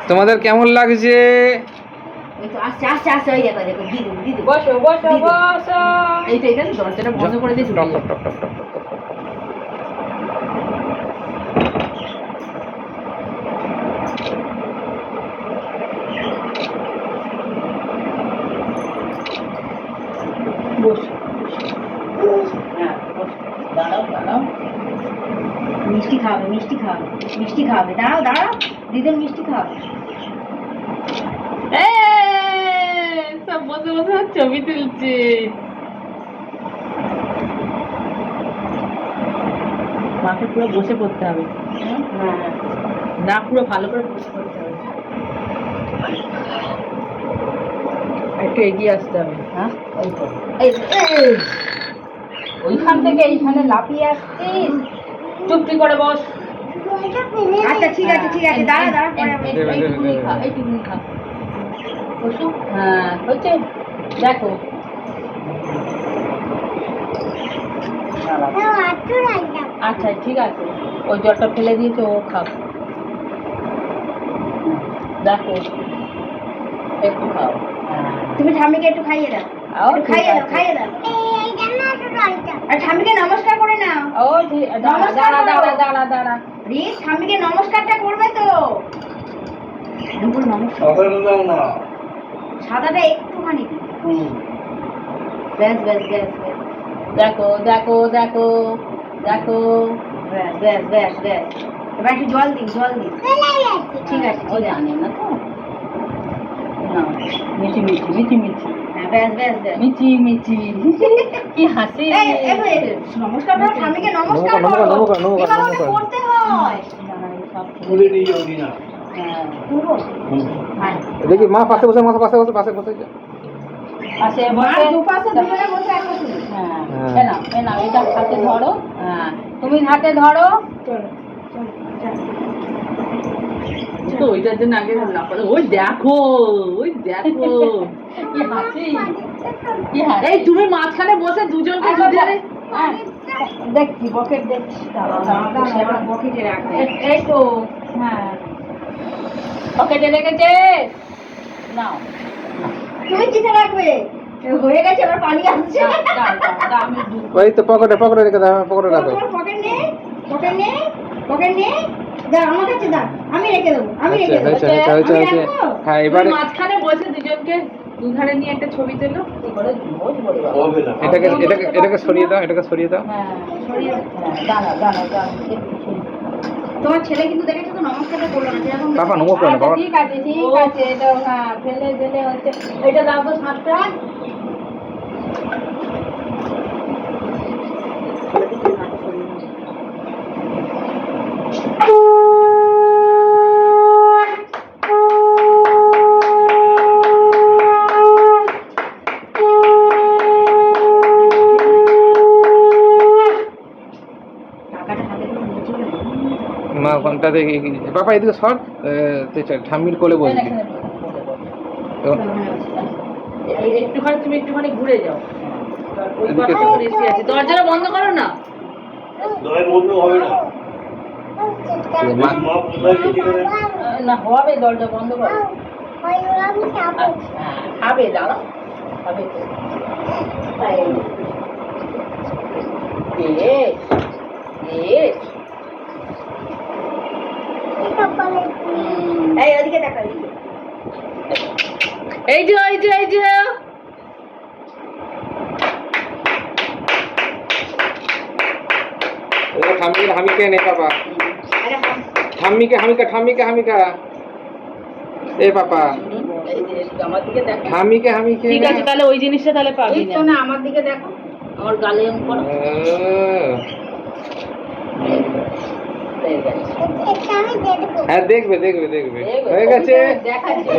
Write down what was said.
তোমাদের কেমন লাগছে? আস্তে আস্তে আস্তে হয়ে যাবে। দেখো দিদু দিদু বসো বসো বসো। এইটা এটা দরজাটা বন্ধ করে দিয়ে চলে যাবে। বসো হ্যাঁ বসো। দাঁড়াও দাঁড়াও। মিষ্টি খাবে মিষ্টি খাবে মিষ্টি খাবে। দাঁড়াও দাঁড়াও দিদুর মিষ্টি খাবে। সব বসে বসে ছবি তুলছে। মাকে পুরো বসে পড়তে হবে, না পুরো ভালো করে বসে পড়তে হবে। একটু এগিয়ে আসতে হবে। হ্যাঁ এই তো এই এই ওইখান থেকে এইখানে লাফিয়ে আসছিস। চুপটি করে বস। আচ্ছা ঠিক আছে ঠিক আছে। দাঁড়া দাঁড়া পরে আমি এইটুকুনি খা এইটুকুনি খা। বসো। হ্যাঁ হচ্ছে দেখো। আচ্ছা ঠিক আছে, ওই জলটা ফেলে দিয়েছে, ও খাও। দেখো একটু খাও। তুমি ঠাম্মিকে একটু খাইয়ে দাও। ও একটু খাইয়ে দাও খাইয়ে দাও। আর ঠাম্মিকে নমস্কার করে নাও। ও দাঁড়া দাঁড়া দাঁড়া দাঁড়া দাঁড়া। রিস ঠাম্মিকে নমস্কারটা করবে তো। নমস্কার সাদাটা একটুখানি ব্যাস ব্যাস ব্যাস ব্যাস। দেখো দেখো দেখো দেখো। ব্যাস ব্যাস ব্যাস ব্যাস। এবার একটু জল দিন জল দিন। ঠিক আছে ও জানে না তো। না মিচি মিচি মিচি মিচি হ্যাঁ ব্যাস ব্যাস ব্যাস। মিচি মিচি। কি হাসি। নমস্কার করো ঠাম্মিকে নমস্কার করো। এভাবে করতে হয়। হ্যাঁ করবো? হ্যাঁ। দেখি মা পাশে বসে, মা পাশে বসে, পাশে বসে। পাশে মার বসে। দুপাশে দুজনে বসে এক বসে। হ্যাঁ এ নাও এটা হাতে ধরো। হ্যাঁ তুমি হাতে ধরো। চলো চলো চলো। তো ওইটার জন্য আগে লাফালো। ওই দেখো ওই দেখো কি হাসি কি হাসি। এই তুমি মাঝখানে বসে দুজনকে দুজনে। হ্যাঁ দেখছি বকেট দেখছি। সেবার বকেটে রাখবে। এই তো হ্যাঁ পকেটে রেখেছে। নাও তুমি কিসে রাখবে? হয়ে গেছে এবার পানি আসছে। আমি ওই তো পকেটে পকেটে রেখে দাও, পকেটে রাখো। তোমার পকেট নেই পকেট নেই পকেট নেই। দাও আমার কাছে দাও, আমি রেখে দেবো আমি রেখে দেবো। হয়েছে হয়েছে হয়েছে আমি হয়েছে। রাখবো? হ্যাঁ এবারে মাঝখানে বসে দুজনকে দুধারে নিয়ে একটা ছবি তুলো। কি করে বস বলে বাবা। এটাকে এটাকে এটাকে সরিয়ে দাও, এটাকে সরিয়ে দাও। হ্যাঁ সরিয়ে দাঁড়া দাঁড়া দাঁড়া। তোমার ছেলে কিন্তু দেখেছো তো নমস্কারটা করলো না যেরকম। বাবা নমস্কার আচ্ছা, বাবা। ঠিক আছে ঠিক আছে। এটা হ্যাঁ ফেলে ফেলে হচ্ছে। এটা দাও তো সাতটা। টাকাটা হাতে করে নিয়ে চলে যাবে। মা ঘন্টা দেখি বাবা এদিকে সর। ঠাম্মির কোলে বসবি। তো একটুখানি তুমি একটুখানি ঘুরে যাও। ওই এদিকে পাশে করে এসে আছে। দরজাটা বন্ধ করো না। মা না হবে, দরজা বন্ধ করো। খাবে দাঁড়াও খাবে তো। এই ওদিকে দেখা দিকে। এই যে এই যে এই যে ঠাম্মিকে হামিকে নে বাবা। আরে হাম ঠাম্মিকে হামিকা, ঠাম্মিকে হামিকা। এ পাপা এই যে আমার দিকে দেখো। হামিকে হামিকে। ঠিক আছে তাহলে ওই জিনিসটা তাহলে পাবি না। না আমার দিকে দেখো, আমার গালে এম করো। হ্যাঁ দেখবে দেখবে দেখবে হয়ে গেছে। দেখাচ্ছি।